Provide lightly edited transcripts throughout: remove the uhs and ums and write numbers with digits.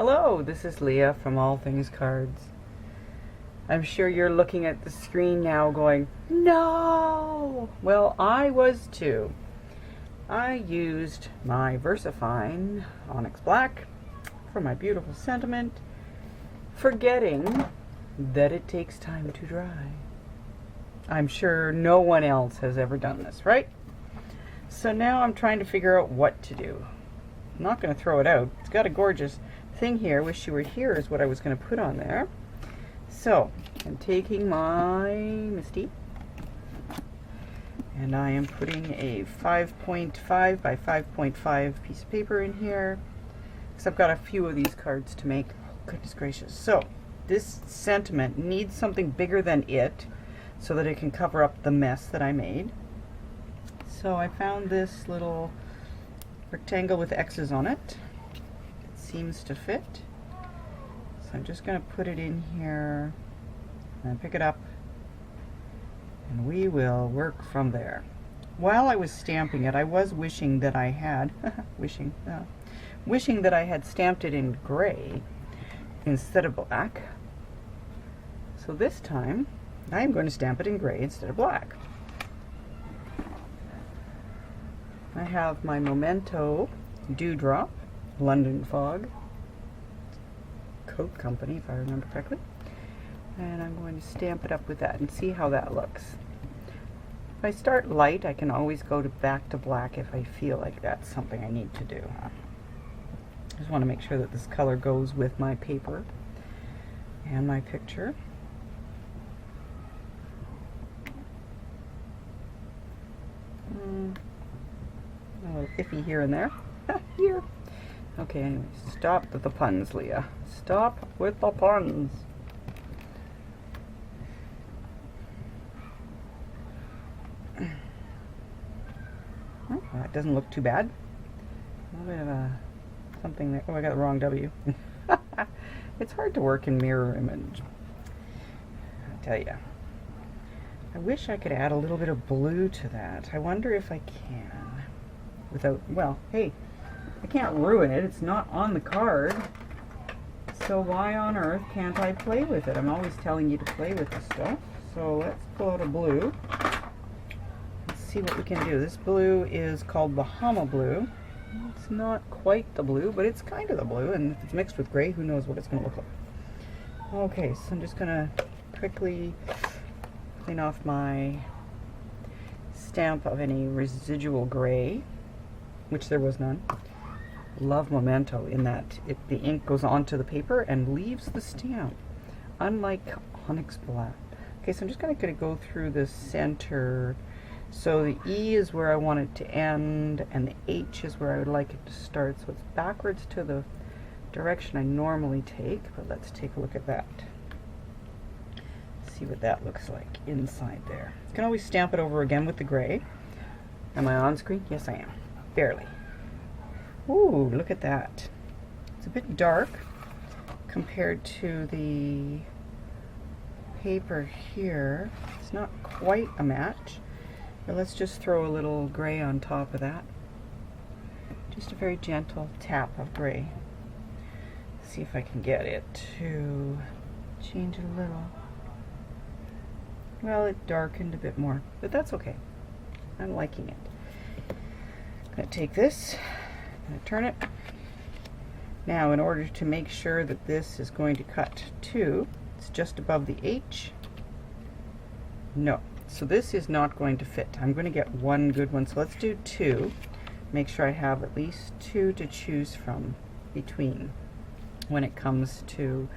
Hello, this is Leah from All Things Cards. I'm sure you're looking at the screen now going, no! Well, I was too. I used my VersaFine Onyx Black for my beautiful sentiment, forgetting that it takes time to dry. I'm sure no one else has ever done this, right? So now I'm trying to figure out what to do. I'm not going to throw it out. It's got a gorgeous thing here. Wish you were here is what I was going to put on there. So I'm taking my Misty and I am putting a 5.5 by 5.5 piece of paper in here because I've got a few of these cards to make. Oh, goodness gracious. So this sentiment needs something bigger than it so that it can cover up the mess that I made. So I found this little rectangle with X's on it. It seems to fit. So I'm just going to put it in here and pick it up, and we will work from there. While I was stamping it, I was wishing that I had wishing that I had stamped it in gray instead of black. So this time I am going to stamp it in gray instead of black. I have my Memento Dewdrop London Fog Coat Company, if I remember correctly, and I'm going to stamp it up with that and see how that looks. If I start light, I can always go back to black if I feel like that's something I need to do. I just want to make sure that this color goes with my paper and my picture. A little iffy here and there. Here. Okay, anyway, stop with the puns, Leah. Stop with the puns. Oh, that doesn't look too bad. A little bit of something there. Oh, I got the wrong W. It's hard to work in mirror image, I tell you. I wish I could add a little bit of blue to that. I wonder if I can. Without, well, hey, I can't ruin it. It's not on the card. So why on earth can't I play with it? I'm always telling you to play with the stuff. So let's pull out a blue. Let's see what we can do. This blue is called Bahama Blue. It's not quite the blue, but it's kind of the blue. And if it's mixed with gray, who knows what it's going to look like. Okay, so I'm just going to quickly clean off my stamp of any residual gray, which there was none. Love Memento in that the ink goes onto the paper and leaves the stamp, unlike Onyx Black. Okay, so I'm just going to go through the center. So the E is where I want it to end, and the H is where I would like it to start. So it's backwards to the direction I normally take, but let's take a look at that. See what that looks like inside there. You can always stamp it over again with the gray. Am I on screen? Yes, I am. Barely. Ooh, look at that. It's a bit dark compared to the paper here. It's not quite a match, but let's just throw a little gray on top of that. Just a very gentle tap of gray. See if I can get it to change it a little. Well, it darkened a bit more, but that's okay. I'm liking it. I'm going to take this, I'm going to turn it. Now, in order to make sure that this is going to cut to, it's just above the H. No, so this is not going to fit. I'm going to get one good one, so let's do two. Make sure I have at least two to choose from between when it comes to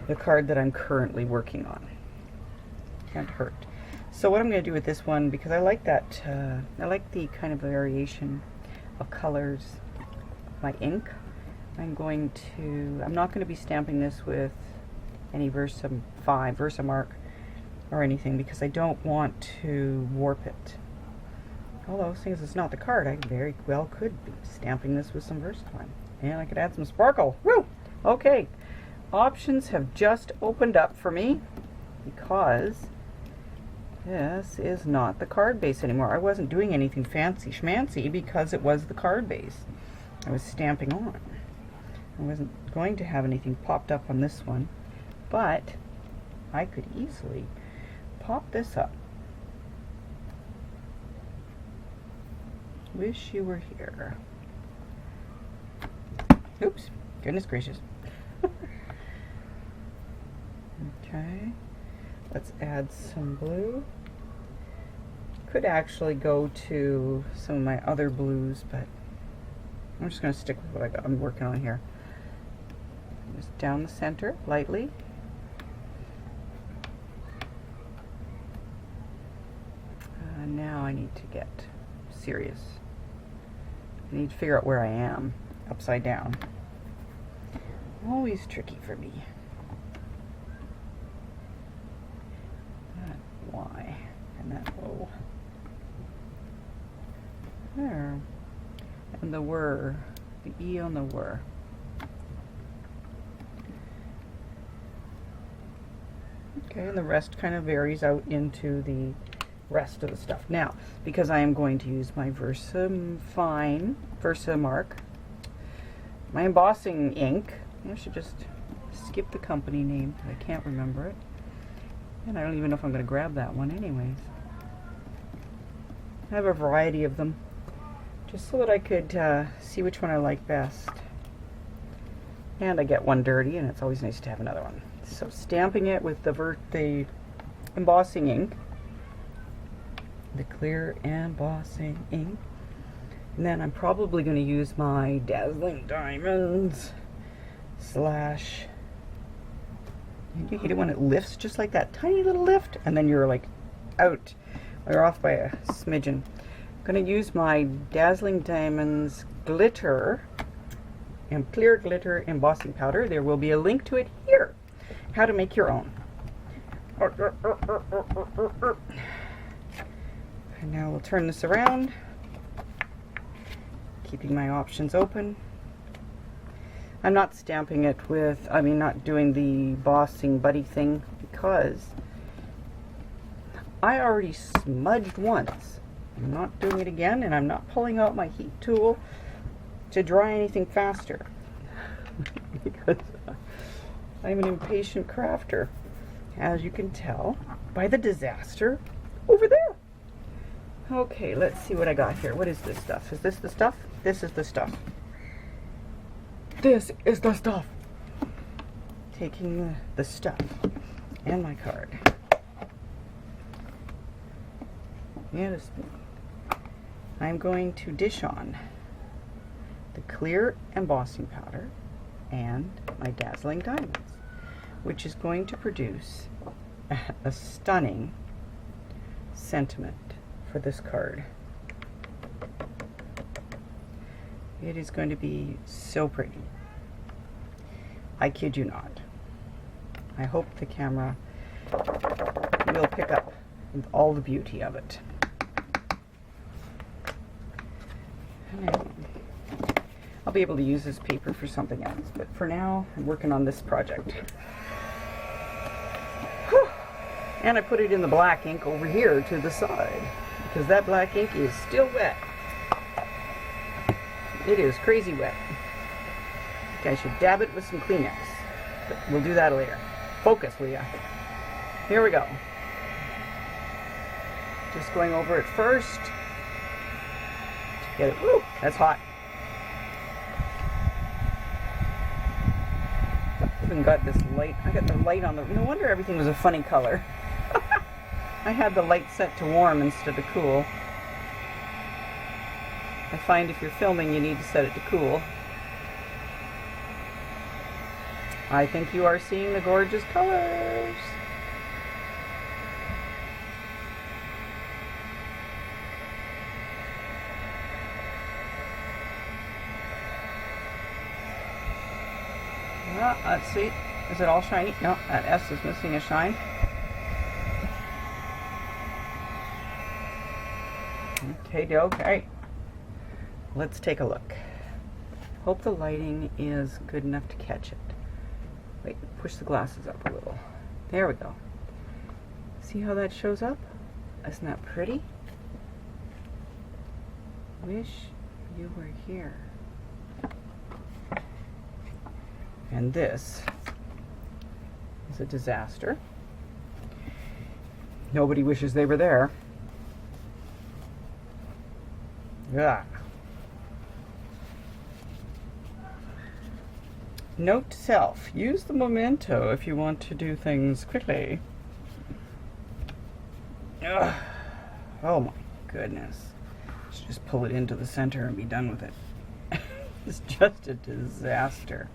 the card that I'm currently working on. Can't hurt. So what I'm going to do with this one, because I like that, I like the kind of variation of colors of my ink. I'm not going to be stamping this with any Versamark or anything, because I don't want to warp it. Although, seeing as it's not the card, I very well could be stamping this with some VersaFine. And I could add some sparkle. Woo! Okay. Options have just opened up for me because this is not the card base anymore. I wasn't doing anything fancy schmancy because it was the card base I was stamping on. I wasn't going to have anything popped up on this one, but I could easily pop this up. Wish you were here. Oops, goodness gracious. Okay, let's add some blue. Could actually go to some of my other blues, but I'm just going to stick with what I'm working on here. Just down the center, lightly. Now I need to get serious. I need to figure out where I am, upside down. Always tricky for me. That Y and that O. There. And the were, the E on the were. Okay, and the rest kind of varies out into the rest of the stuff. Now, because I am going to use my Versamark, my embossing ink, I should just skip the company name, I can't remember it. And I don't even know if I'm going to grab that one anyways. I have a variety of them, just so that I could see which one I like best. And I get one dirty, and it's always nice to have another one. So stamping it with the embossing ink, the clear embossing ink, and then I'm probably going to use my Dazzling Diamonds slash, you hate it when it lifts just like that tiny little lift, and then you're like out, you're off by a smidgen. I'm going to use my Dazzling Diamonds glitter and clear glitter embossing powder. There will be a link to it here, how to make your own. And now we'll turn this around, keeping my options open. I'm not stamping it with, not doing the embossing buddy thing, because I already smudged once. I'm not doing it again, and I'm not pulling out my heat tool to dry anything faster. Because I'm an impatient crafter, as you can tell by the disaster over there. Okay, let's see what I got here. What is this stuff? Is this the stuff? This is the stuff. This is the stuff. Taking the stuff and my card. Yes, I'm going to dish on the clear embossing powder and my Dazzling Diamonds, which is going to produce a stunning sentiment for this card. It is going to be so pretty. I kid you not. I hope the camera will pick up all the beauty of it. And I'll be able to use this paper for something else, but for now I'm working on this project. Whew. And I put it in the black ink over here to the side, because that black ink is still wet. It is crazy wet. I think I should dab it with some Kleenex, but we'll do that later. Focus, will ya? Here we go. Just going over it first. Get it. Woo! That's hot. Even got this light. I got the light on the. No wonder everything was a funny color. I had the light set to warm instead of cool. I find if you're filming, you need to set it to cool. I think you are seeing the gorgeous colors. Let's see. Is it all shiny? No, that S is missing a shine. Okay. Let's take a look. Hope the lighting is good enough to catch it. Wait, push the glasses up a little. There we go. See how that shows up? Isn't that pretty? Wish you were here. And this is a disaster. Nobody wishes they were there. Yeah. Note to self, use the memento if you want to do things quickly. Ugh. Oh my goodness. Should just pull it into the center and be done with it. It's just a disaster.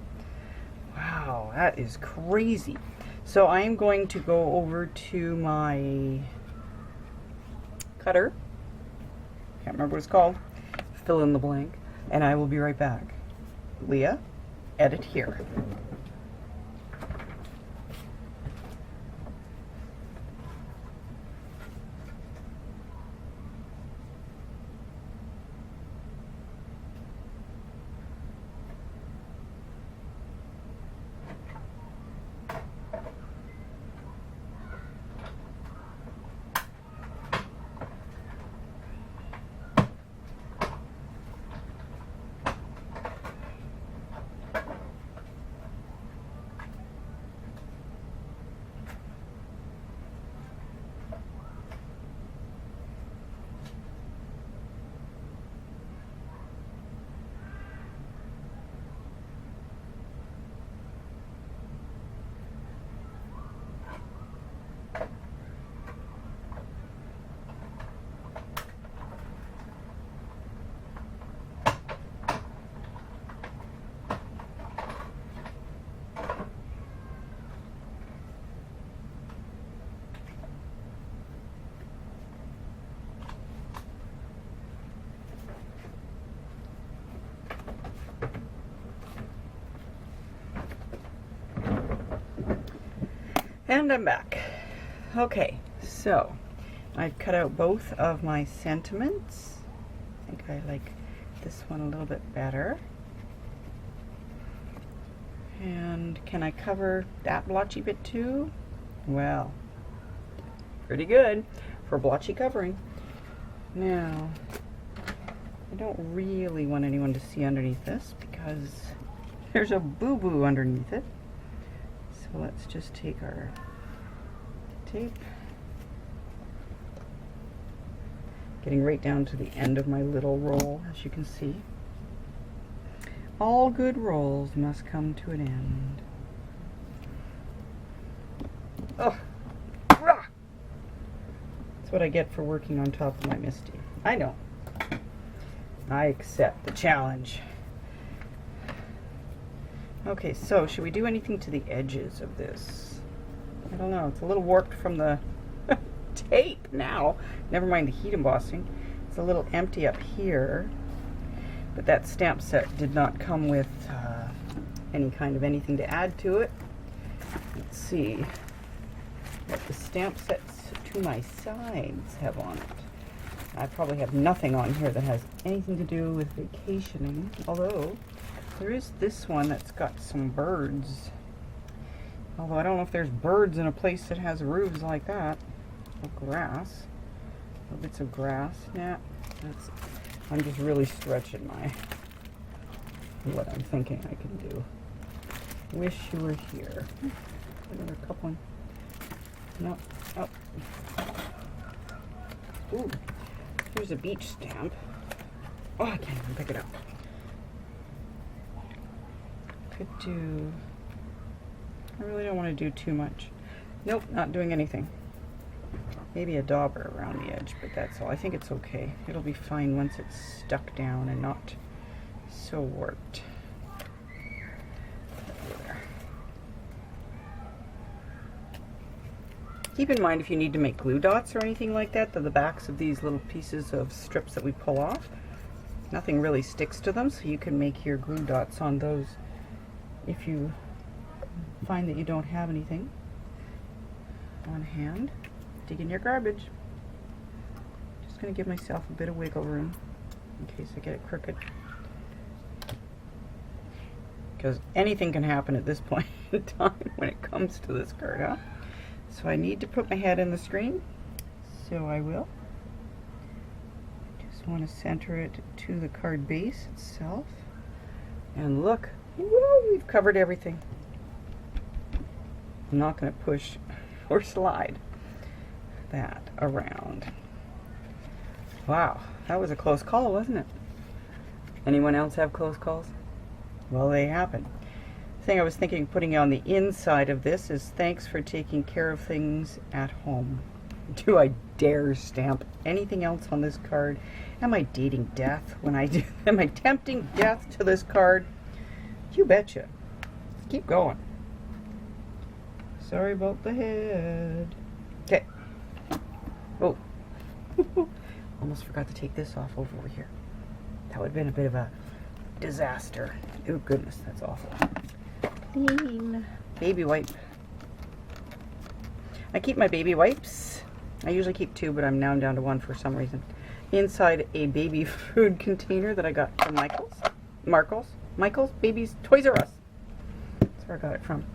Wow, that is crazy. So I am going to go over to my cutter. Can't remember what it's called. Fill in the blank. And I will be right back. Leah, edit here. And I'm back. Okay, so I've cut out both of my sentiments. I think I like this one a little bit better. And can I cover that blotchy bit too? Well, pretty good for blotchy covering. Now, I don't really want anyone to see underneath this because there's a boo-boo underneath it. So let's just take our tape, getting right down to the end of my little roll, as you can see. All good rolls must come to an end. Oh, that's what I get for working on top of my Misty. I know. I accept the challenge. Okay, so should we do anything to the edges of this? I don't know. It's a little warped from the tape now. Never mind the heat embossing. It's a little empty up here. But that stamp set did not come with any kind of anything to add to it. Let's see what the stamp sets to my sides have on it. I probably have nothing on here that has anything to do with vacationing, although there is this one that's got some birds. Although I don't know if there's birds in a place that has roofs like that. Or grass. Little bits of grass. Nah, I'm just really stretching what I'm thinking I can do. Wish you were here. Another couple. No. Oh. Ooh. Here's a beach stamp. Oh, I can't even pick it up. Could do... I really don't want to do too much. Nope, not doing anything. Maybe a dauber around the edge, but that's all. I think it's okay. It'll be fine once it's stuck down and not so warped. There. Keep in mind if you need to make glue dots or anything like that, the backs of these little pieces of strips that we pull off, nothing really sticks to them, so you can make your glue dots on those if you find that you don't have anything on hand. Dig in your garbage. Just going to give myself a bit of wiggle room in case I get it crooked. Because anything can happen at this point in time when it comes to this card, huh? So I need to put my head in the screen, so I will. Just want to center it to the card base itself. And look Whoa, we've covered everything. I'm not going to push or slide that around. Wow, that was a close call, wasn't it? Anyone else have close calls? Well, they happen. The thing I was thinking putting on the inside of this is thanks for taking care of things at home. Do I dare stamp anything else on this card? Am I dating death when I do? Am I tempting death to this card? You betcha. Let's keep going. Sorry about the head. Okay. Oh. Almost forgot to take this off over here. That would have been a bit of a disaster. Oh goodness, that's awful. Clean baby wipe. I keep my baby wipes. I usually keep 2, but I'm now down to 1 for some reason. Inside a baby food container that I got from Michael's Babies Toys R Us. That's where I got it from.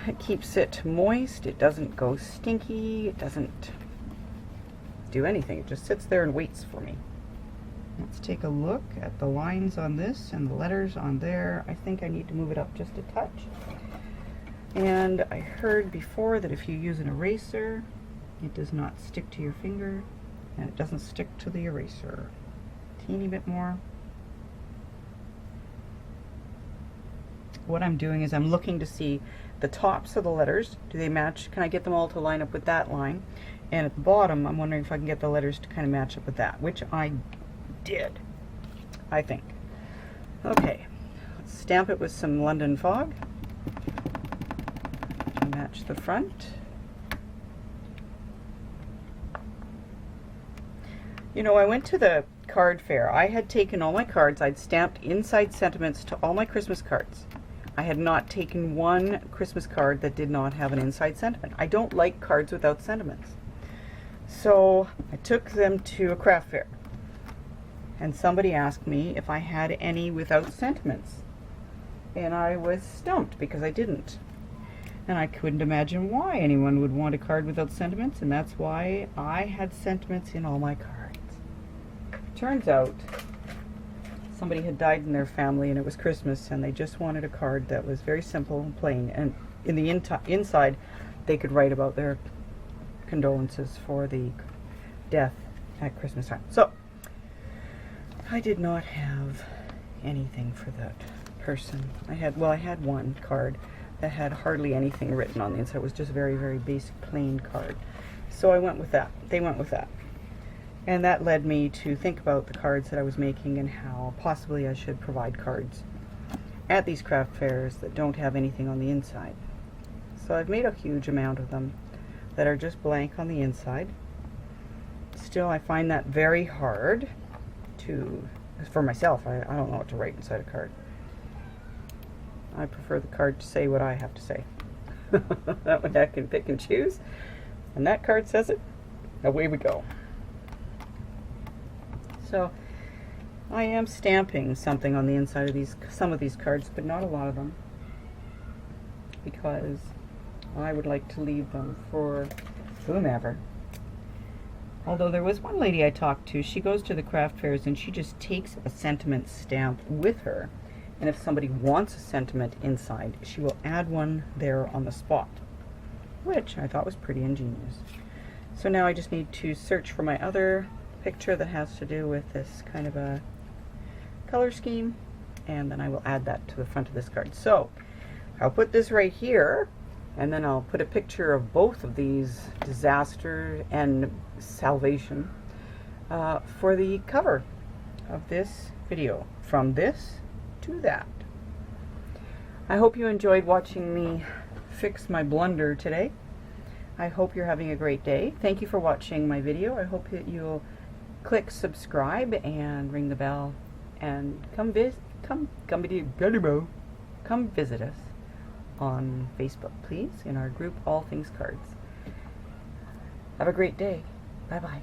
It keeps it moist. It doesn't go stinky. It doesn't do anything. It just sits there and waits for me. Let's take a look at the lines on this and the letters on there. I think I need to move it up just a touch. And I heard before that if you use an eraser, it does not stick to your finger, and it doesn't stick to the eraser. Teeny bit more. What I'm doing is I'm looking to see the tops of the letters. Do they match? Can I get them all to line up with that line? And at the bottom, I'm wondering if I can get the letters to kind of match up with that, which I did, I think. Okay, let's stamp it with some London Fog to match the front. You know, I went to the card fair. I had taken all my cards. I'd stamped inside sentiments to all my Christmas cards. I had not taken one Christmas card that did not have an inside sentiment. I don't like cards without sentiments. So I took them to a craft fair, and somebody asked me if I had any without sentiments. And I was stumped because I didn't. And I couldn't imagine why anyone would want a card without sentiments, and that's why I had sentiments in all my cards. Turns out somebody had died in their family and it was Christmas, and they just wanted a card that was very simple and plain, and in the inside they could write about their condolences for the death at Christmas time. So I did not have anything for that person. I had one card that had hardly anything written on the inside. It was just a very, very basic plain card. So I went with that. They went with that. And that led me to think about the cards that I was making and how possibly I should provide cards at these craft fairs that don't have anything on the inside. So I've made a huge amount of them that are just blank on the inside. Still, I find that very hard to, for myself, I don't know what to write inside a card. I prefer the card to say what I have to say. That one I can pick and choose, and that card says it. Away we go. So I am stamping something on the inside of some of these cards, but not a lot of them, because I would like to leave them for whomever. Although there was one lady I talked to, she goes to the craft fairs and she just takes a sentiment stamp with her, and if somebody wants a sentiment inside, she will add one there on the spot, which I thought was pretty ingenious. So now I just need to search for my other picture that has to do with this kind of a color scheme, and then I will add that to the front of this card. So I'll put this right here, and then I'll put a picture of both of these, disaster and salvation, for the cover of this video, from this to that. I hope you enjoyed watching me fix my blunder today. I hope you're having a great day. Thank you for watching my video. I hope that you'll click subscribe and ring the bell, and come visit us on Facebook, please, in our group All Things Cards. Have a great day. Bye bye.